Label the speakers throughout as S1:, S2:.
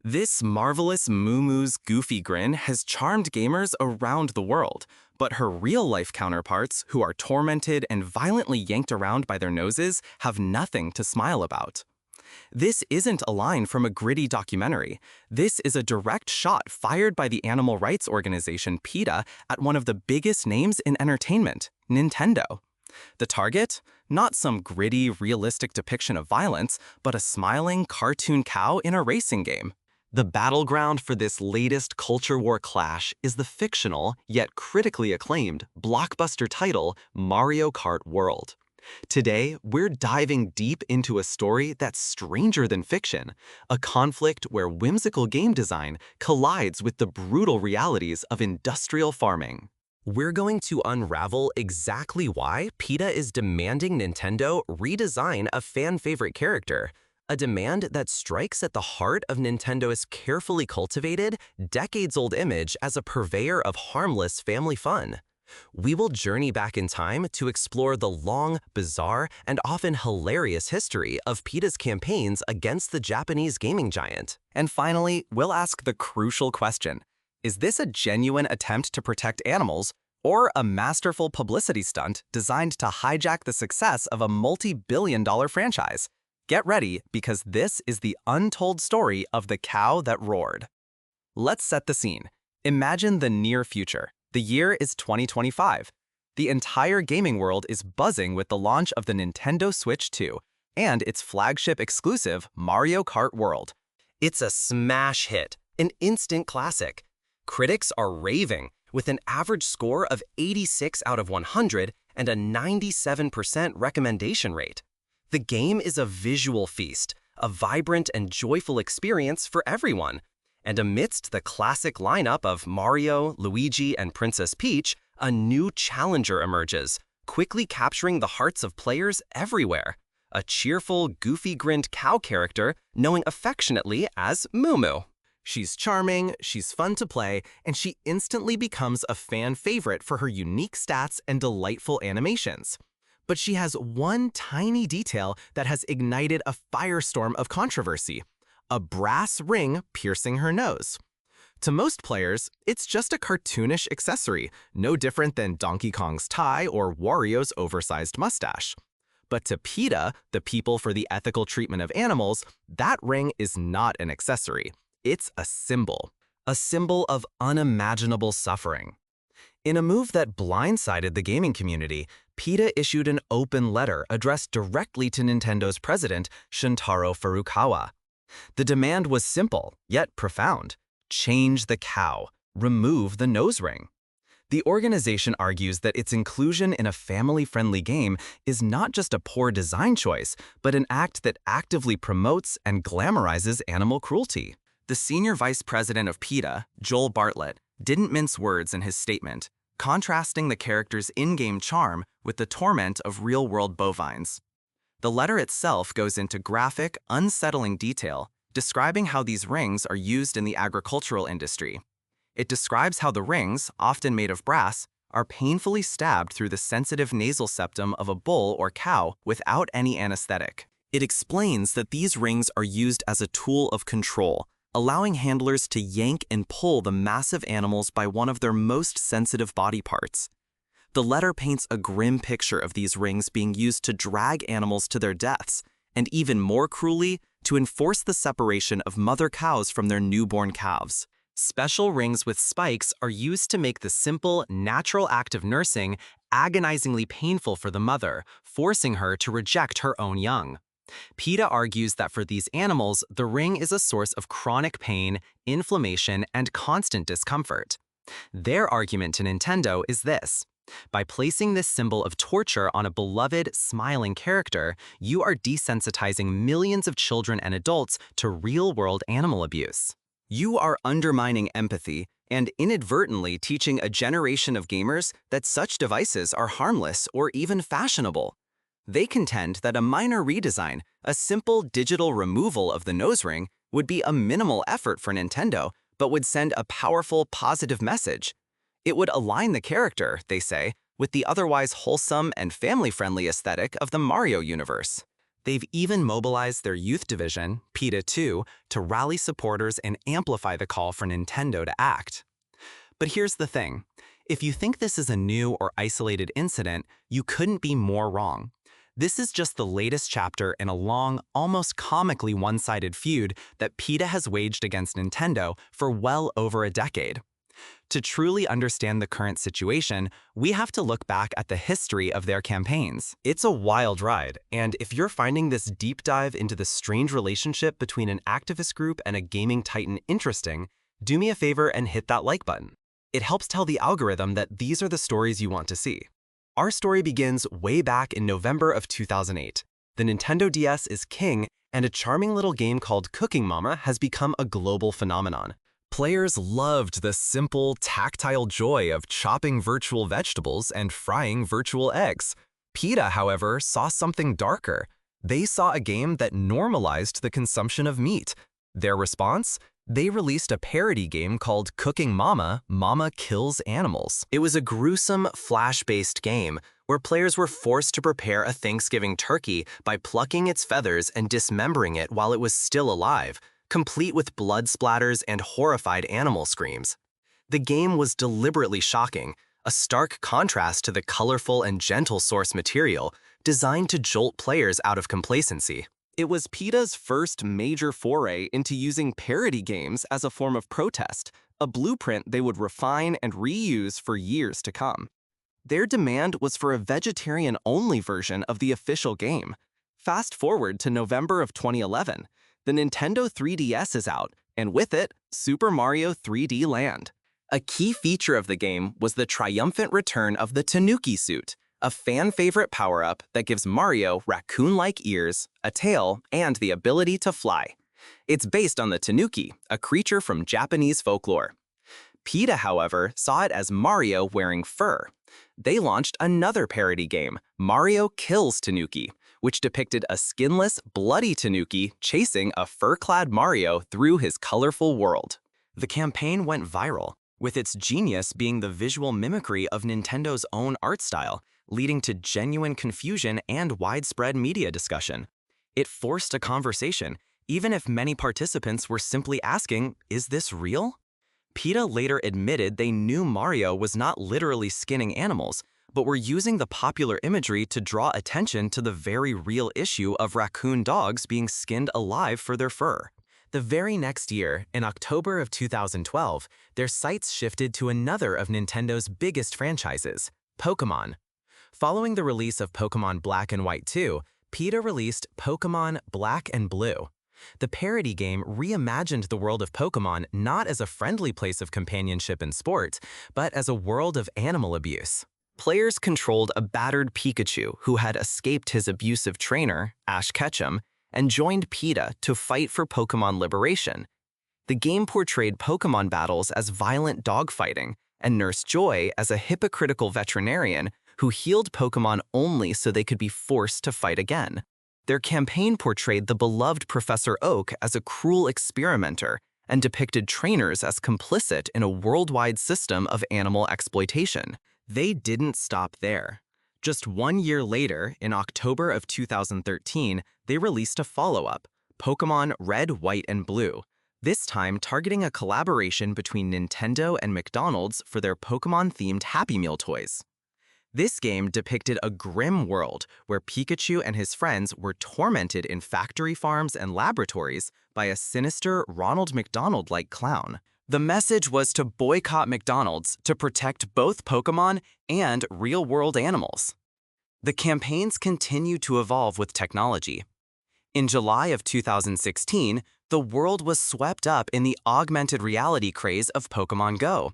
S1: This marvelous Moo Moo's goofy grin has charmed gamers around the world, but her real-life counterparts, who are tormented and violently yanked around by their noses, have nothing to smile about. This isn't a line from a gritty documentary. This is a direct shot fired by the animal rights organization PETA at one of the biggest names in entertainment, Nintendo. The target? Not some gritty, realistic depiction of violence, but a smiling, cartoon cow in a racing game. The battleground for this latest culture war clash is the fictional, yet critically acclaimed, blockbuster title Mario Kart World. Today, we're diving deep into a story that's stranger than fiction, a conflict where whimsical game design collides with the brutal realities of industrial farming. We're going to unravel exactly why PETA is demanding Nintendo redesign a fan-favorite character, a demand that strikes at the heart of Nintendo's carefully cultivated, decades-old image as a purveyor of harmless family fun. We will journey back in time to explore the long, bizarre, and often hilarious history of PETA's campaigns against the Japanese gaming giant. And finally, we'll ask the crucial question: is this a genuine attempt to protect animals, or a masterful publicity stunt designed to hijack the success of a multi-billion-dollar franchise? Get ready, because this is the untold story of the cow that roared. Let's set the scene. Imagine the near future. The year is 2025. The entire gaming world is buzzing with the launch of the Nintendo Switch 2 and its flagship exclusive, Mario Kart World. It's a smash hit, an instant classic. Critics are raving, with an average score of 86 out of 100 and a 97% recommendation rate. The game is a visual feast, a vibrant and joyful experience for everyone. And amidst the classic lineup of Mario, Luigi, and Princess Peach, a new challenger emerges, quickly capturing the hearts of players everywhere. A cheerful, goofy-grinned cow character known affectionately as Moo Moo. She's charming, she's fun to play, and she instantly becomes a fan favorite for her unique stats and delightful animations. But she has one tiny detail that has ignited a firestorm of controversy: a brass ring piercing her nose. To most players, it's just a cartoonish accessory, no different than Donkey Kong's tie or Wario's oversized mustache. But to PETA, the People for the Ethical Treatment of Animals, that ring is not an accessory. It's a symbol of unimaginable suffering. In a move that blindsided the gaming community, PETA issued an open letter addressed directly to Nintendo's president, Shuntaro Furukawa. The demand was simple, yet profound: change the cow, remove the nose ring. The organization argues that its inclusion in a family-friendly game is not just a poor design choice, but an act that actively promotes and glamorizes animal cruelty. The senior vice president of PETA, Joel Bartlett, didn't mince words in his statement, contrasting the character's in-game charm with the torment of real-world bovines. The letter itself goes into graphic, unsettling detail, describing how these rings are used in the agricultural industry. It describes how the rings, often made of brass, are painfully stabbed through the sensitive nasal septum of a bull or cow without any anesthetic. It explains that these rings are used as a tool of control, allowing handlers to yank and pull the massive animals by one of their most sensitive body parts. The letter paints a grim picture of these rings being used to drag animals to their deaths, and even more cruelly, to enforce the separation of mother cows from their newborn calves. Special rings with spikes are used to make the simple, natural act of nursing agonizingly painful for the mother, forcing her to reject her own young. PETA argues that for these animals, the ring is a source of chronic pain, inflammation, and constant discomfort. Their argument to Nintendo is this: by placing this symbol of torture on a beloved, smiling character, you are desensitizing millions of children and adults to real-world animal abuse. You are undermining empathy and inadvertently teaching a generation of gamers that such devices are harmless or even fashionable. They contend that a minor redesign, a simple digital removal of the nose ring, would be a minimal effort for Nintendo, but would send a powerful, positive message. It would align the character, they say, with the otherwise wholesome and family-friendly aesthetic of the Mario universe. They've even mobilized their youth division, PETA 2, to rally supporters and amplify the call for Nintendo to act. But here's the thing. If you think this is a new or isolated incident, you couldn't be more wrong. This is just the latest chapter in a long, almost comically one-sided feud that PETA has waged against Nintendo for well over a decade. To truly understand the current situation, we have to look back at the history of their campaigns. It's a wild ride, and if you're finding this deep dive into the strange relationship between an activist group and a gaming titan interesting, do me a favor and hit that like button. It helps tell the algorithm that these are the stories you want to see. Our story begins way back in November of 2008. The Nintendo DS is king, and a charming little game called Cooking Mama has become a global phenomenon. Players loved the simple, tactile joy of chopping virtual vegetables and frying virtual eggs. PETA, however, saw something darker. They saw a game that normalized the consumption of meat. Their response? They released a parody game called Cooking Mama, Mama Kills Animals. It was a gruesome, flash-based game where players were forced to prepare a Thanksgiving turkey by plucking its feathers and dismembering it while it was still alive, complete with blood splatters and horrified animal screams. The game was deliberately shocking, a stark contrast to the colorful and gentle source material designed to jolt players out of complacency. It was PETA's first major foray into using parody games as a form of protest, a blueprint they would refine and reuse for years to come. Their demand was for a vegetarian-only version of the official game. Fast forward to November of 2011, the Nintendo 3DS is out, and with it, Super Mario 3D Land. A key feature of the game was the triumphant return of the Tanuki suit, a fan-favorite power-up that gives Mario raccoon-like ears, a tail, and the ability to fly. It's based on the Tanuki, a creature from Japanese folklore. PETA, however, saw it as Mario wearing fur. They launched another parody game, Mario Kills Tanuki, which depicted a skinless, bloody Tanuki chasing a fur-clad Mario through his colorful world. The campaign went viral, with its genius being the visual mimicry of Nintendo's own art style, leading to genuine confusion and widespread media discussion. It forced a conversation, even if many participants were simply asking, "Is this real?" PETA later admitted they knew Mario was not literally skinning animals, but were using the popular imagery to draw attention to the very real issue of raccoon dogs being skinned alive for their fur. The very next year, in October of 2012, their sights shifted to another of Nintendo's biggest franchises, Pokémon. Following the release of Pokémon Black and White 2, PETA released Pokémon Black and Blue. The parody game reimagined the world of Pokémon not as a friendly place of companionship and sport, but as a world of animal abuse. Players controlled a battered Pikachu who had escaped his abusive trainer, Ash Ketchum, and joined PETA to fight for Pokémon liberation. The game portrayed Pokémon battles as violent dogfighting, and Nurse Joy as a hypocritical veterinarian who healed Pokémon only so they could be forced to fight again. Their campaign portrayed the beloved Professor Oak as a cruel experimenter and depicted trainers as complicit in a worldwide system of animal exploitation. They didn't stop there. Just 1 year later, in October of 2013, they released a follow-up, Pokémon Red, White, and Blue, this time targeting a collaboration between Nintendo and McDonald's for their Pokémon-themed Happy Meal toys. This game depicted a grim world where Pikachu and his friends were tormented in factory farms and laboratories by a sinister Ronald McDonald-like clown. The message was to boycott McDonald's to protect both Pokémon and real-world animals. The campaigns continue to evolve with technology. In July of 2016, the world was swept up in the augmented reality craze of Pokémon Go.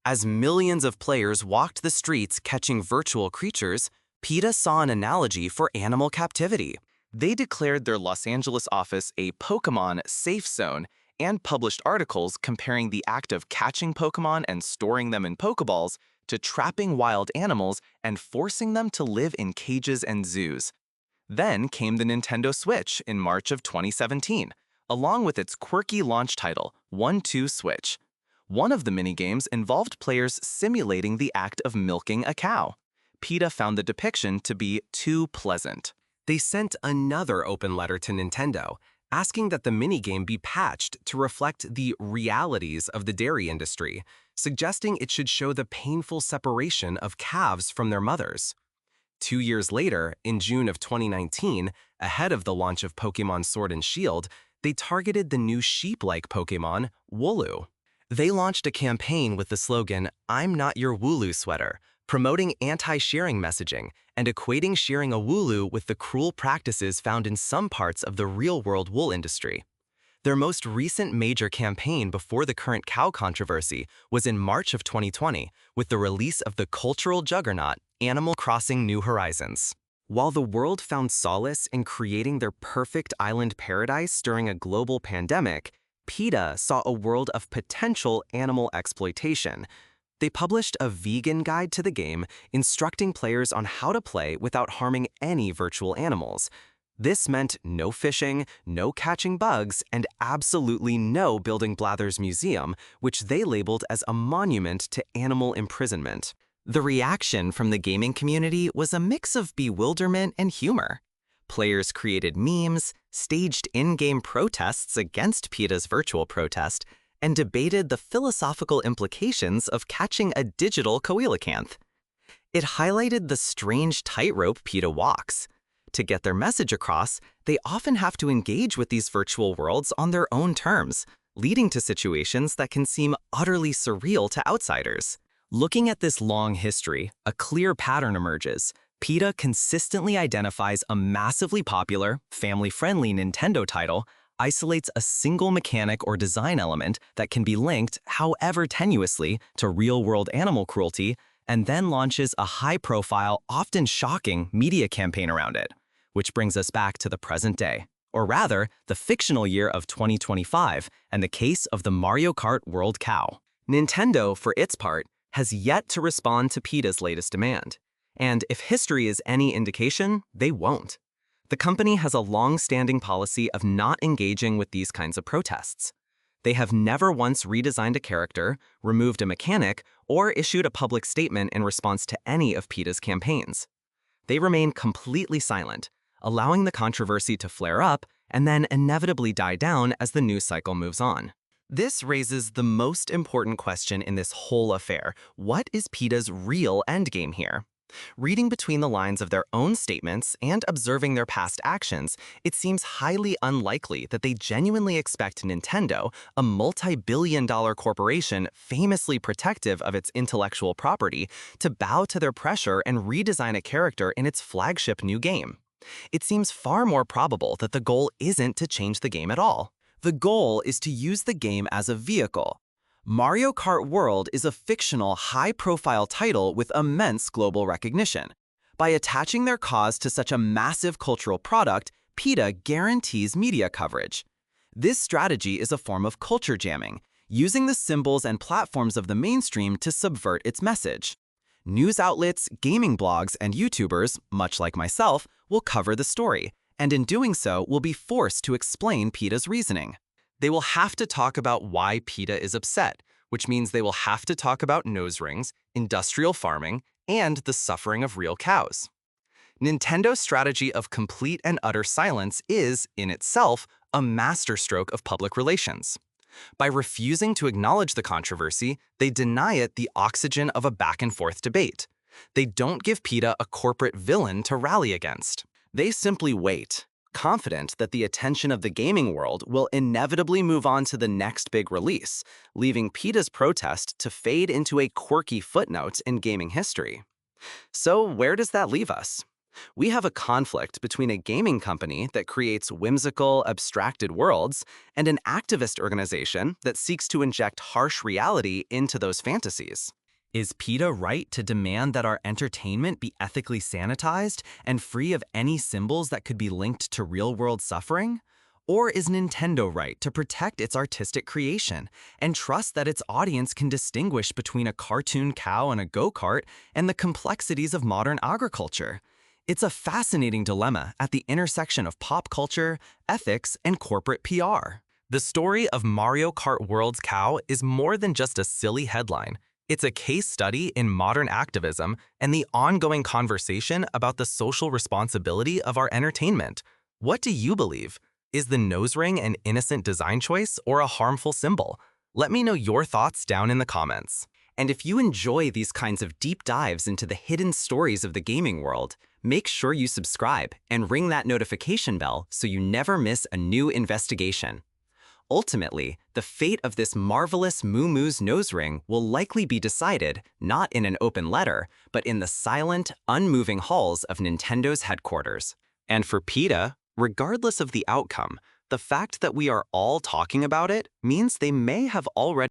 S1: As millions of players walked the streets catching virtual creatures, PETA saw an analogy for animal captivity. They declared their Los Angeles office a Pokémon safe zone and published articles comparing the act of catching Pokémon and storing them in Pokeballs to trapping wild animals and forcing them to live in cages and zoos. Then came the Nintendo Switch in March of 2017, along with its quirky launch title, 1-2 Switch. One of the minigames involved players simulating the act of milking a cow. PETA found the depiction to be too pleasant. They sent another open letter to Nintendo, asking that the minigame be patched to reflect the realities of the dairy industry, suggesting it should show the painful separation of calves from their mothers. 2 years later, in June of 2019, ahead of the launch of Pokémon Sword and Shield, they targeted the new sheep-like Pokémon, Wooloo. They launched a campaign with the slogan, "I'm not your Wooloo sweater," promoting anti-shearing messaging and equating shearing a Wooloo with the cruel practices found in some parts of the real-world wool industry. Their most recent major campaign before the current cow controversy was in March of 2020 with the release of the cultural juggernaut Animal Crossing New Horizons. While the world found solace in creating their perfect island paradise during a global pandemic, PETA saw a world of potential animal exploitation. They published a vegan guide to the game, instructing players on how to play without harming any virtual animals. This meant no fishing, no catching bugs, and absolutely no building Blather's Museum, which they labeled as a monument to animal imprisonment. The reaction from the gaming community was a mix of bewilderment and humor. Players created memes, staged in-game protests against PETA's virtual protest, and debated the philosophical implications of catching a digital coelacanth. It highlighted the strange tightrope PETA walks. To get their message across, they often have to engage with these virtual worlds on their own terms, leading to situations that can seem utterly surreal to outsiders. Looking at this long history, a clear pattern emerges. PETA consistently identifies a massively popular, family-friendly Nintendo title, isolates a single mechanic or design element that can be linked, however tenuously, to real-world animal cruelty, and then launches a high-profile, often shocking media campaign around it. Which brings us back to the present day, or rather, the fictional year of 2025 and the case of the Mario Kart World cow. Nintendo, for its part, has yet to respond to PETA's latest demand. And if history is any indication, they won't. The company has a long-standing policy of not engaging with these kinds of protests. They have never once redesigned a character, removed a mechanic, or issued a public statement in response to any of PETA's campaigns. They remain completely silent, allowing the controversy to flare up and then inevitably die down as the news cycle moves on. This raises the most important question in this whole affair. What is PETA's real endgame here? Reading between the lines of their own statements and observing their past actions, it seems highly unlikely that they genuinely expect Nintendo, a multi-billion-dollar corporation famously protective of its intellectual property, to bow to their pressure and redesign a character in its flagship new game. It seems far more probable that the goal isn't to change the game at all. The goal is to use the game as a vehicle. Mario Kart World is a fictional, high-profile title with immense global recognition. By attaching their cause to such a massive cultural product, PETA guarantees media coverage. This strategy is a form of culture jamming, using the symbols and platforms of the mainstream to subvert its message. News outlets, gaming blogs, and YouTubers, much like myself, will cover the story, and in doing so will be forced to explain PETA's reasoning. They will have to talk about why PETA is upset, which means they will have to talk about nose rings, industrial farming, and the suffering of real cows. Nintendo's strategy of complete and utter silence is, in itself, a masterstroke of public relations. By refusing to acknowledge the controversy, they deny it the oxygen of a back-and-forth debate. They don't give PETA a corporate villain to rally against. They simply wait, confident that the attention of the gaming world will inevitably move on to the next big release, leaving PETA's protest to fade into a quirky footnote in gaming history. So where does that leave us? We have a conflict between a gaming company that creates whimsical, abstracted worlds and an activist organization that seeks to inject harsh reality into those fantasies. Is PETA right to demand that our entertainment be ethically sanitized and free of any symbols that could be linked to real-world suffering? Or is Nintendo right to protect its artistic creation and trust that its audience can distinguish between a cartoon cow and a go-kart and the complexities of modern agriculture? It's a fascinating dilemma at the intersection of pop culture, ethics, and corporate PR. The story of Mario Kart World's cow is more than just a silly headline. It's a case study in modern activism and the ongoing conversation about the social responsibility of our entertainment. What do you believe? Is the nose ring an innocent design choice or a harmful symbol? Let me know your thoughts down in the comments. And if you enjoy these kinds of deep dives into the hidden stories of the gaming world, make sure you subscribe and ring that notification bell so you never miss a new investigation. Ultimately, the fate of this marvelous Moo Moo's nose ring will likely be decided not in an open letter, but in the silent, unmoving halls of Nintendo's headquarters. And for PETA, regardless of the outcome, the fact that we are all talking about it means they may have already